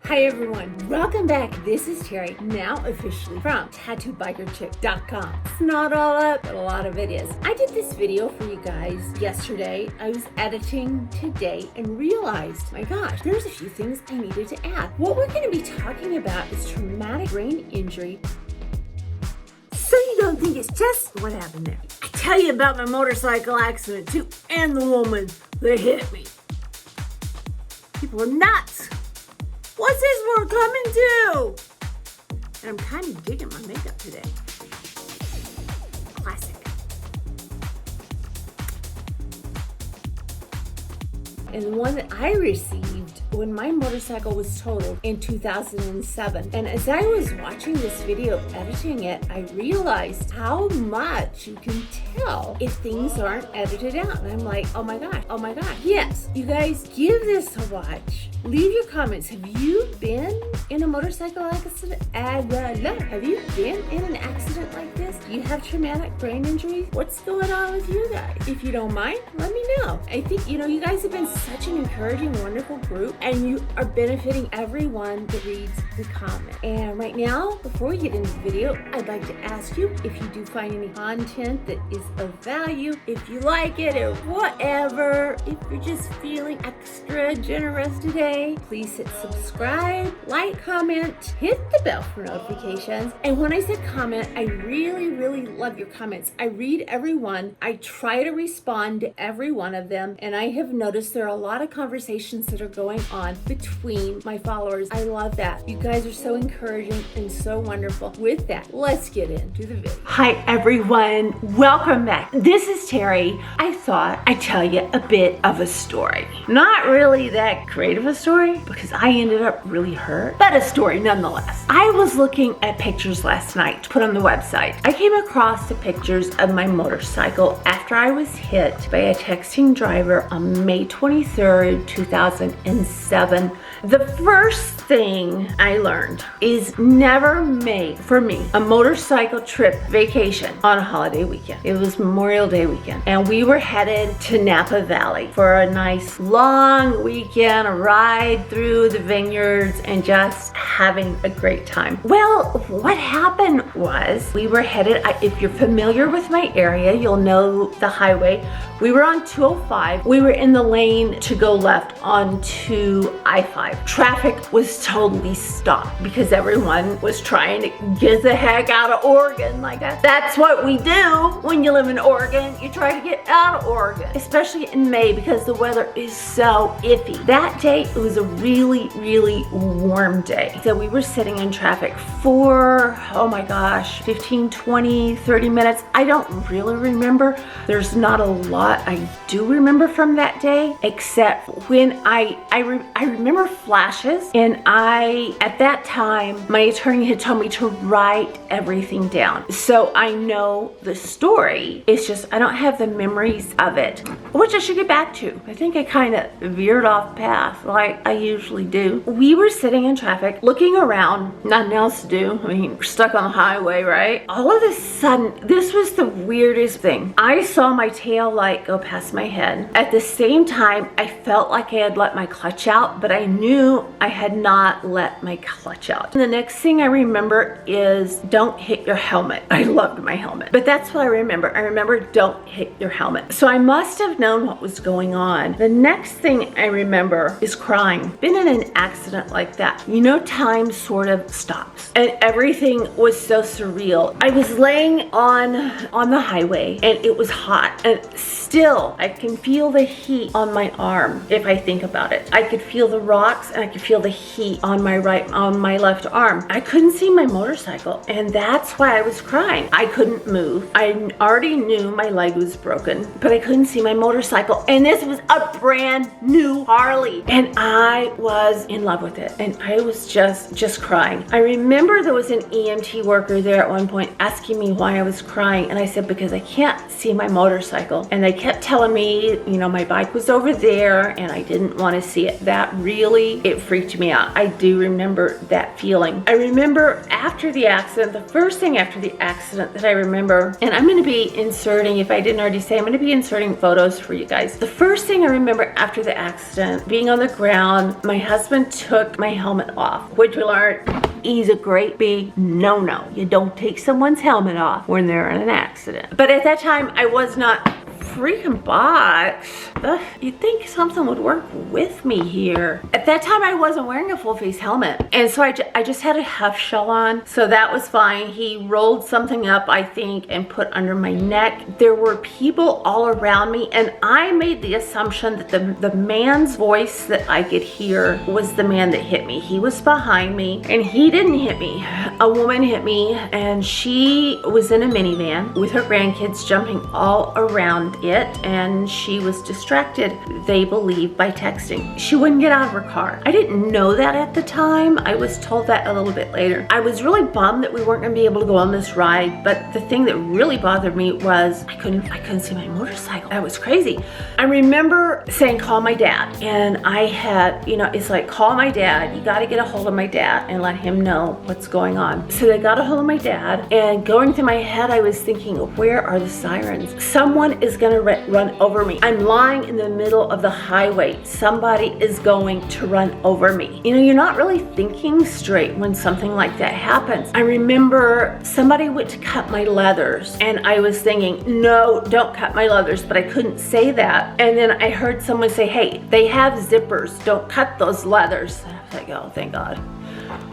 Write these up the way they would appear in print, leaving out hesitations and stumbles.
Hi everyone, welcome back. This is Terry, now officially from tattoobikerchick.com. It's not all up, but a lot of it is. I did this video for you guys yesterday. I was editing today and realized, my gosh, there's a few things I needed to add. What we're going to be talking about is traumatic brain injury. So you don't think it's just what happened there. I tell you about my motorcycle accident too, and the woman that hit me. People are nuts. What's this world coming to? And I'm kind of digging my makeup today. Classic. And the one that I received when my motorcycle was totaled in 2007. And as I was watching this video, editing it, I realized how much you can tell if things aren't edited out. And I'm like, oh my gosh. Yes, you guys, give this a watch. Leave your comments. Have you been in a motorcycle accident? Have you been in an accident like this? Do you have traumatic brain injuries? What's going on with you guys? If you don't mind, let me know. I think, you guys have been such an encouraging, wonderful group, and you are benefiting everyone that reads the comment. And right now, before we get into the video, I'd like to ask you if you do find any content that is of value, if you like it or whatever, if you're just feeling extra generous today, please hit subscribe, like, comment, hit the bell for notifications. And when I say comment, I really, really love your comments. I read every one. I try to respond to every one of them. And I have noticed there are a lot of conversations that are going on between my followers. I love that. You guys are so encouraging and so wonderful. With that, let's get into the video. Hi, everyone. Welcome back. This is Terry. I thought I'd tell you a bit of a story. Not really that creative a story, because I ended up really hurt, but a story nonetheless. I was looking at pictures last night to put on the website. I came across the pictures of my motorcycle after I was hit by a texting driver on May 23rd, 2007. The first thing I learned is never make, for me, a motorcycle trip vacation on a holiday weekend. It was Memorial Day weekend, and we were headed to Napa Valley for a nice long weekend, a ride through the vineyards and just having a great time. Well, what happened was we were headed, if you're familiar with my area, you'll know the highway. We were on 205. We were in the lane to go left onto I-5. Traffic was totally stopped because everyone was trying to get the heck out of Oregon like that. That's what we do when you live in Oregon. You try to get out of Oregon, especially in May because the weather is so iffy. That day, it was a really, really warm day. So we were sitting in traffic for, oh my gosh, 15, 20, 30 minutes. I don't really remember. There's not a lot I do remember from that day, except when I remember flashes, and at that time, my attorney had told me to write everything down. So I know the story. It's just, I don't have the memories of it, which I should get back to. I think I kind of veered off path like I usually do. We were sitting in traffic, looking around, nothing else to do. I mean, we're stuck on the highway, right? All of a sudden, this was the weirdest thing. I saw my tail light go past my head. At the same time, I felt like I had let my clutch out, but I knew I had not let my clutch out. And the next thing I remember is don't hit your helmet. I loved my helmet, but that's what I remember. I remember don't hit your helmet. So I must have known what was going on. The next thing I remember is crying. Been in an accident like that. Time sort of stops and everything was so surreal. I was laying on the highway and it was hot, and still I can feel the heat on my arm if I think about it. I could feel the rocks and I could feel the heat on my left arm. I couldn't see my motorcycle, and that's why I was crying. I couldn't move. I already knew my leg was broken, but I couldn't see my motorcycle, and this was a brand new Harley, and I was in love with it, and I was just was just crying. I remember there was an EMT worker there at one point asking me why I was crying, and I said because I can't see my motorcycle. And they kept telling me, you know, my bike was over there and I didn't want to see it. That really, it freaked me out. I do remember that feeling. I remember after the accident, the first thing after the accident that I remember, and I'm going to be inserting, if I didn't already say, I'm going to be inserting photos for you guys. The first thing I remember after the accident, being on the ground, my husband took my helmet off, which we learned is a great big no-no. You don't take someone's helmet off when they're in an accident. But at that time, I was not freaking box. You'd think something would work with me here. At that time, I wasn't wearing a full face helmet. And so I just had a half shell on. So that was fine. He rolled something up, I think, and put under my neck. There were people all around me. And I made the assumption that the man's voice that I could hear was the man that hit me. He was behind me and he didn't hit me. A woman hit me and she was in a minivan with her grandkids jumping all around it, and she was distracted, they believe, by texting. She wouldn't get out of her car. I didn't know that at the time. I was told that a little bit later. I was really bummed that we weren't going to be able to go on this ride, but the thing that really bothered me was I couldn't see my motorcycle. That was crazy. I remember saying, call my dad, and I had, you know, it's like, call my dad. You got to get a hold of my dad and let him know what's going on. So they got a hold of my dad, and going through my head, I was thinking, where are the sirens? Someone is going to run over me. I'm lying in the middle of the highway. Somebody is going to run over me. You know, you're not really thinking straight when something like that happens. I remember somebody went to cut my leathers, and I was thinking, no, don't cut my leathers, but I couldn't say that. And then I heard someone say, hey, they have zippers. Don't cut those leathers. And I was like, oh, thank God.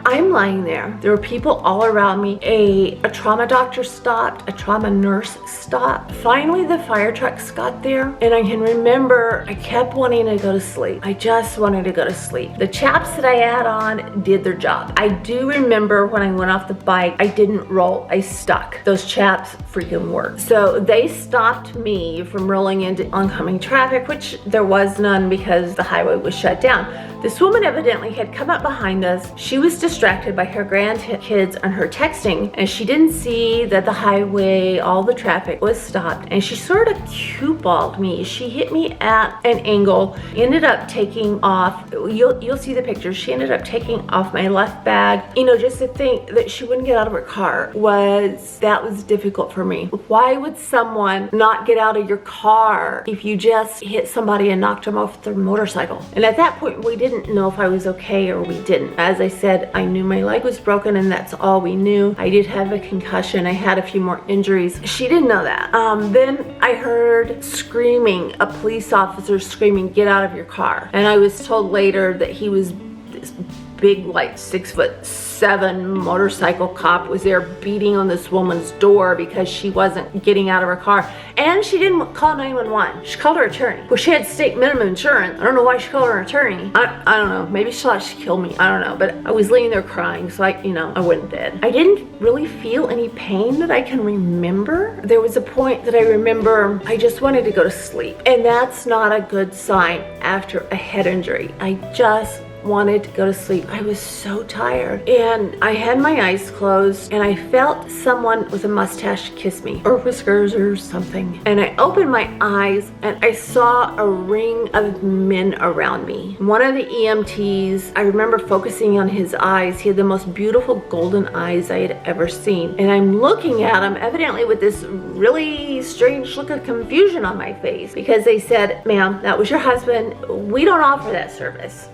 I'm lying there. There were people all around me. A trauma doctor stopped, a trauma nurse stopped. Finally, the fire trucks got there, and I can remember I kept wanting to go to sleep. I just wanted to go to sleep. The chaps that I had on did their job. I do remember when I went off the bike, I didn't roll, I stuck. Those chaps freaking worked. So they stopped me from rolling into oncoming traffic, which there was none because the highway was shut down. This woman evidently had come up behind us. She was distracted by her grandkids and her texting, and she didn't see that the highway, all the traffic was stopped, and she sort of cue-balled me. She hit me at an angle, ended up taking off, you'll see the pictures, she ended up taking off my left bag. You know, just to think that she wouldn't get out of her car was difficult for me. Why would someone not get out of your car if you just hit somebody and knocked them off their motorcycle? And at that point, we didn't know if I was okay or we didn't. As I said, I knew my leg was broken, and that's all we knew. I did have a concussion. I had a few more injuries. She didn't know that. Then I heard screaming, a police officer screaming, get out of your car. And I was told later that he was this big, like 6'7" motorcycle cop was there beating on this woman's door because she wasn't getting out of her car. And she didn't call 911. She called her attorney. Well, she had state minimum insurance. I don't know why she called her attorney. I don't know. Maybe she thought she'd kill me. I don't know. But I was laying there crying, so I wasn't dead. I didn't really feel any pain that I can remember. There was a point that I remember I just wanted to go to sleep. And that's not a good sign after a head injury. I just wanted to go to sleep. I was so tired, and I had my eyes closed, and I felt someone with a mustache kiss me, or whiskers or something. And I opened my eyes, and I saw a ring of men around me. One of the EMTs, I remember focusing on his eyes. He had the most beautiful golden eyes I had ever seen. And I'm looking at him, evidently with this really strange look of confusion on my face, because they said, ma'am, that was your husband. We don't offer that service.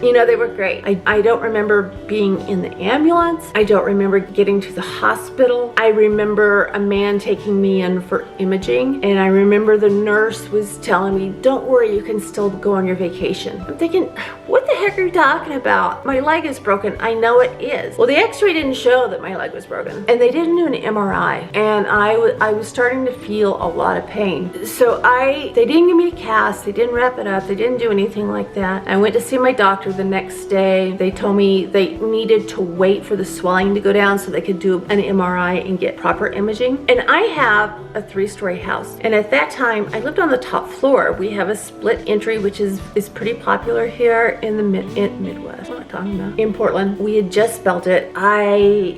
You know, they were great. I don't remember being in the ambulance. I don't remember getting to the hospital. I remember a man taking me in for imaging, and I remember the nurse was telling me, don't worry, you can still go on your vacation. I'm thinking, what the heck are you talking about? My leg is broken. I know it is. Well, the x-ray didn't show that my leg was broken, and they didn't do an MRI, and I was starting to feel a lot of pain. So they didn't give me a cast. They didn't wrap it up. They didn't do anything like that. I went to see my doctor. doctor the next day. They told me they needed to wait for the swelling to go down so they could do an MRI and get proper imaging. And I have a 3-story house. And at that time, I lived on the top floor. We have a split entry, which is pretty popular here in the Midwest. What am I talking about? In Portland. We had just built it.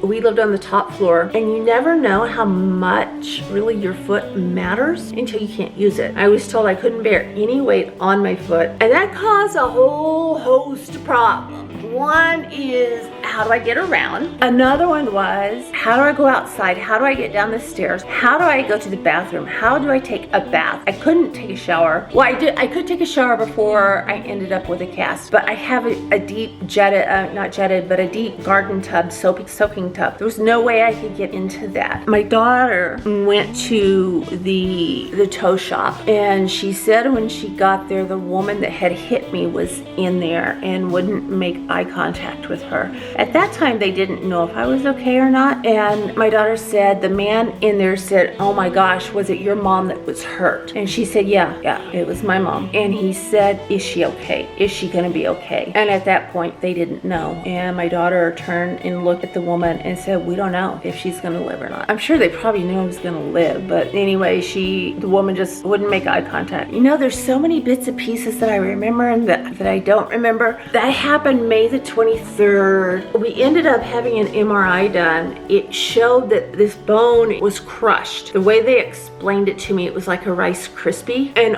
We lived on the top floor, and you never know how much really your foot matters until you can't use it. I was told I couldn't bear any weight on my foot, and that caused a whole host of problems. One is, how do I get around? Another one was, how do I go outside? How do I get down the stairs? How do I go to the bathroom? How do I take a bath? I couldn't take a shower. Well, I could take a shower before I ended up with a cast, but I have a deep jetted, not jetted, but a deep garden tub, soaking tub. There was no way I could get into that. My daughter went to the tow shop, and she said when she got there, the woman that had hit me was in there and wouldn't make eye contact with her. At that time, they didn't know if I was okay or not, and my daughter said the man in there said, "Oh my gosh, was it your mom that was hurt?" And she said, yeah, it was my mom. And he said, "Is she okay? Is she gonna be okay?" And at that point, they didn't know. And my daughter turned and looked at the woman and said, "We don't know if she's gonna live or not." I'm sure they probably knew I was gonna live, but anyway, the woman just wouldn't make eye contact. You know, there's so many bits and pieces that I remember and that I don't remember. That happened May the 23rd. We ended up having an MRI done. It showed that this bone was crushed. The way they explained it to me, it was like a Rice Krispie. And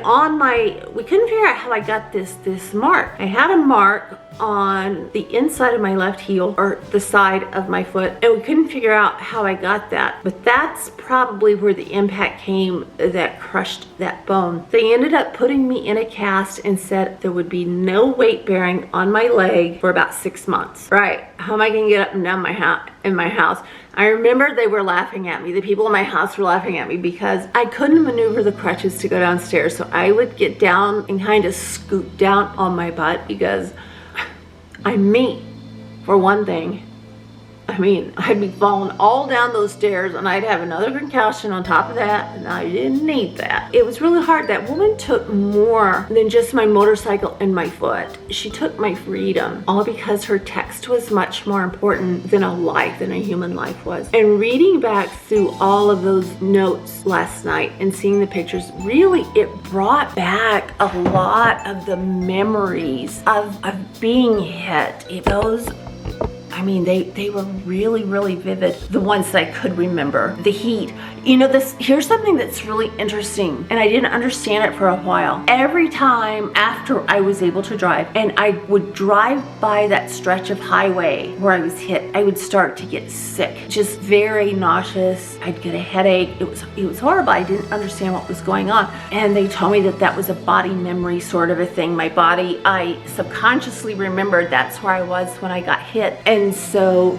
we couldn't figure out how I got this mark. I had a mark on the inside of my left heel, or the side of my foot, and we couldn't figure out how I got that. But that's probably where the impact came that crushed that bone. They ended up putting me in a cast and said there would be no weight bearing on my leg for about 6 months. Right, how am I gonna get up and down in my house? I remember they were laughing at me. The people in my house were laughing at me because I couldn't maneuver the crutches to go downstairs. So I would get down and kind of scoot down on my butt because for one thing, I'd be falling all down those stairs, and I'd have another concussion on top of that, and I didn't need that. It was really hard. That woman took more than just my motorcycle and my foot. She took my freedom, all because her text was much more important than a human life was. And reading back through all of those notes last night and seeing the pictures, really, it brought back a lot of the memories of being hit. They were really, really vivid. The ones that I could remember. The heat. You know, here's something that's really interesting, and I didn't understand it for a while. Every time after I was able to drive, and I would drive by that stretch of highway where I was hit, I would start to get sick. Just very nauseous. I'd get a headache. It was horrible. I didn't understand what was going on. And they told me that was a body memory sort of a thing. My body, I subconsciously remembered that's where I was when I got hit. And so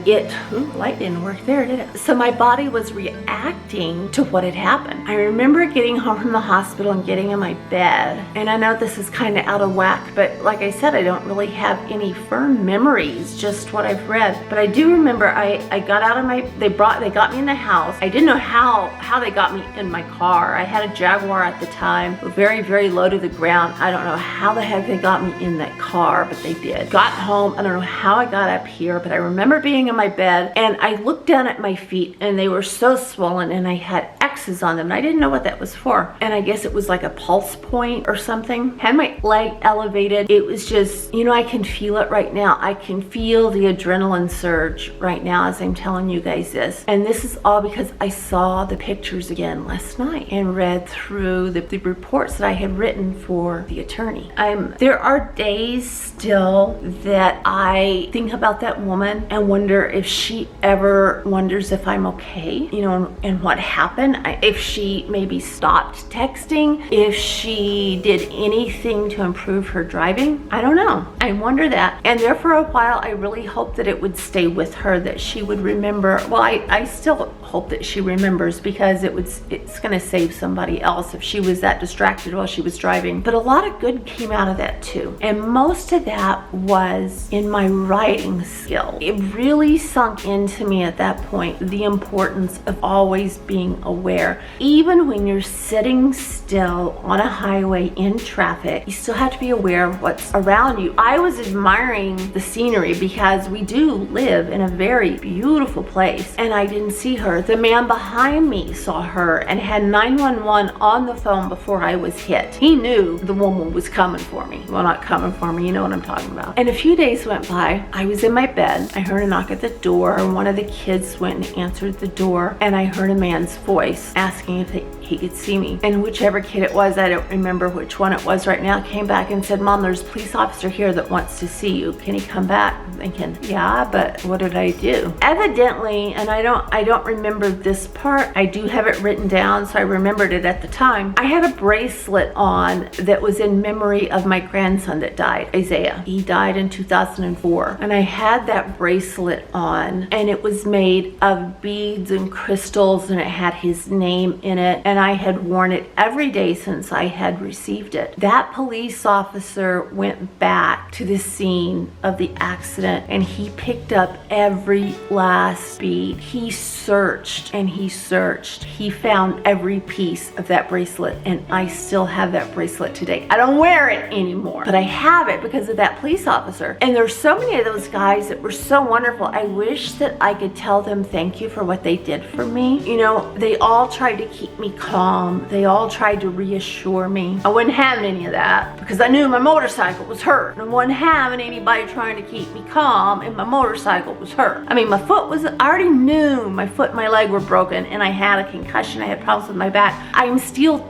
light didn't work there, did it? So my body was reacting to what had happened. I remember getting home from the hospital and getting in my bed. And I know this is kind of out of whack, but like I said, I don't really have any firm memories, just what I've read. But I do remember I got out of they got me in the house. I didn't know how they got me in my car. I had a Jaguar at the time, very, very low to the ground. I don't know how the heck they got me in that car, but they did. Got home, I don't know how I got up here, but I remember being in my bed, and I looked down at my feet, and they were so swollen, and I had X's on them, and I didn't know what that was for. And I guess it was like a pulse point or something. Had my leg elevated. It was just, I can feel it right now. I can feel the adrenaline surge right now as I'm telling you guys this. And this is all because I saw the pictures again last night and read through the reports that I had written for the attorney. There are days still that I think about that woman and wonder if she ever wonders if I'm okay, and what happened. If she maybe stopped texting, if she did anything to improve her driving. I don't know. I wonder that. And there for a while, I really hoped that it would stay with her, that she would remember. Well, I still hope that she remembers, because it's going to save somebody else if she was that distracted while she was driving. But a lot of good came out of that too. And most of that was in my writing skills. still. It really sunk into me at that point, the importance of always being aware. Even when you're sitting still on a highway in traffic, you still have to be aware of what's around you. I was admiring the scenery because we do live in a very beautiful place, and I didn't see her. The man behind me saw her and had 911 on the phone before I was hit. He knew the woman was coming for me. Well, not coming for me, you know what I'm talking about. And a few days went by. I was in my bed. I heard a knock at the door. One of the kids went and answered the door, and I heard a man's voice asking if he could see me. And whichever kid it was, I don't remember which one it was right now, came back and said, "Mom, there's a police officer here that wants to see you. Can he come back?" I'm thinking, yeah, but what did I do? Evidently, and I don't remember this part. I do have it written down, so I remembered it at the time. I had a bracelet on that was in memory of my grandson that died, Isaiah. He died in 2004. And I had that bracelet on, and it was made of beads and crystals, and it had his name in it. And I had worn it every day since I had received it. That police officer went back to the scene of the accident, and he picked up every last bead. He searched and he searched. He found every piece of that bracelet, and I still have that bracelet today. I don't wear it anymore, but I have it because of that police officer. And there's so many of those guys that were so wonderful. I wish that I could tell them thank you for what they did for me. You know, they all tried to keep me calm. They all tried to reassure me. I wasn't having any of that because I knew my motorcycle was hurt. And I wasn't having anybody trying to keep me calm, and my motorcycle was hurt. I mean, my foot was, I already knew my foot and my leg were broken, and I had a concussion. I had problems with my back. I'm still,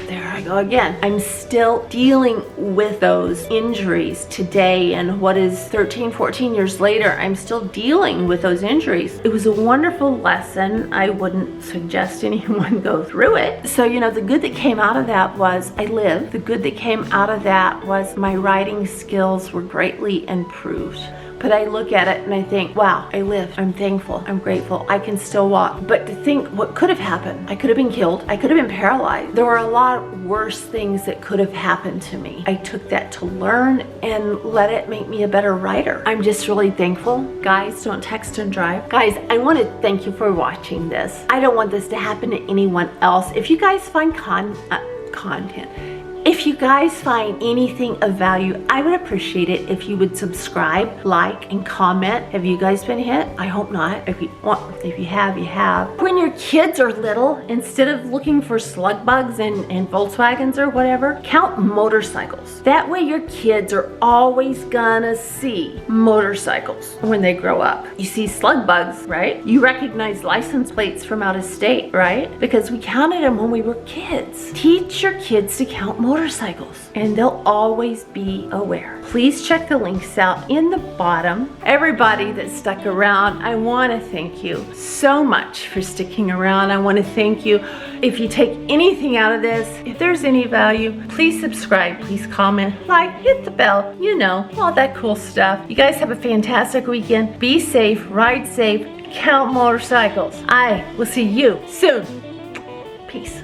there I go again. I'm still dealing with those injuries today, and what is 13, 14 years later, I'm still dealing with those injuries. It was a wonderful lesson. I wouldn't suggest anyone go through it. So, you know, the good that came out of that was I lived. The good that came out of that was my riding skills were greatly improved. But I look at it and I think, wow, I lived. I'm thankful. I'm grateful. I can still walk. But to think what could have happened, I could have been killed. I could have been paralyzed. There were a lot worse things that could have happened to me. I took that to learn and let it make me a better rider. I'm just really thankful. Guys, don't text and drive. Guys, I want to thank you for watching this. I don't want this to happen to anyone else. If you guys find content, if you guys find anything of value, I would appreciate it if you would subscribe, like, and comment. Have you guys been hit? I hope not. If you have, you have. When your kids are little, instead of looking for slug bugs and Volkswagens or whatever, count motorcycles. That way your kids are always gonna see motorcycles when they grow up. You see slug bugs, right? You recognize license plates from out of state, right? Because we counted them when we were kids. Teach your kids to count motorcycles, and they'll always be aware. Please check the links out in the bottom. Everybody that stuck around, I want to thank you so much for sticking around. I want to thank you. If you take anything out of this, if there's any value, please subscribe, please comment, like, hit the bell, you know, all that cool stuff. You guys have a fantastic weekend. Be safe, ride safe, count motorcycles. I will see you soon. Peace.